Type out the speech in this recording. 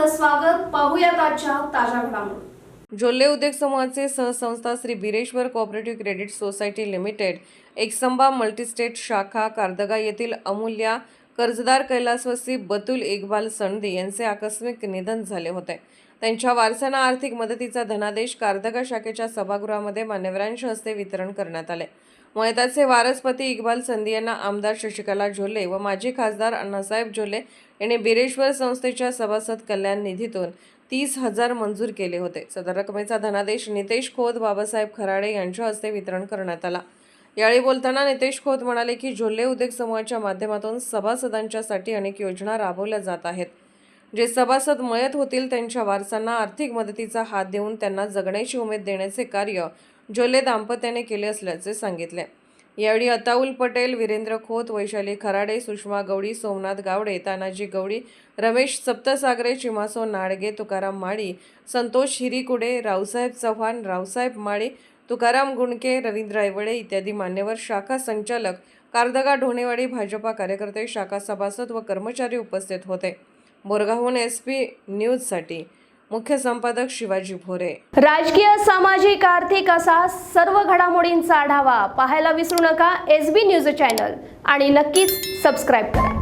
आपलं स्वागत. पाहूयात आजच्या ताज्या घडामोडी. जोल्ले उद्योग समूहाचे सहसंस्था Shri Bireshwar cooperative credit society limited Eksamba multistate शाखा कारदगा येथील अमूल्या कर्जदार कैलासवासी बतुल इकबाल सनदी यांचे आकस्मिक निधन झाले होते. त्यांच्या वारसांना आर्थिक मदतीचा धनादेश कारदगा शाखेच्या सभागृहामध्ये मान्यवरांच्या हस्ते वितरण करण्यात आले. मयताचे वारसपती इकबाल संदी यांना आमदार शशिकला जोल्ले व माजी खासदार अण्णासाहेब जोल्ले यांनी बिरेश्वर संस्थेच्या सभासद कल्याण निधीतून 30,000 मंजूर केले होते. सदर रकमेचा धनादेश नितेश खोत, बाबासाहेब खराडे यांच्या हस्ते वितरण करण्यात आला. यावेळी बोलताना नितेश खोत म्हणाले की जोल्ले उद्योग समूहाच्या माध्यमातून सभासदांच्यासाठी अनेक योजना राबवल्या जात आहेत. जे सभासद मयत होतील त्यांच्या वारसांना आर्थिक मदतीचा हात देऊन त्यांना जगण्याची उमेद देण्याचे कार्य जोल्ले दाम्पत्याने केले असल्याचे सांगितले. यावेळी अताउल पटेल, वीरेंद्र खोत, वैशाली खराडे, सुषमा गवडी, सोमनाथ गावडे, तानाजी गवडी, रमेश सप्तसागरे, चिमासो नाडगे, तुकाराम माळी, संतोष हिरीकुडे, रावसाहेब चव्हाण, रावसाहेब माळी, तुकाराम गुणके, रवींद्र ऐवळे इत्यादी मान्यवर, शाखा संचालक, कारदगा ढोणेवाडी भाजपा कार्यकर्ते, शाखा सभासद व कर्मचारी उपस्थित होते. बोरगावहून SP न्यूजसाठी मुख्य संपादक शिवाजी भोरे. राजकीय, सामाजिक, आर्थिक असा सर्व घडामोडींचा आढावा पाहायला विसरू नका SB न्यूज चॅनल आणि नक्कीच सबस्क्राईब करा.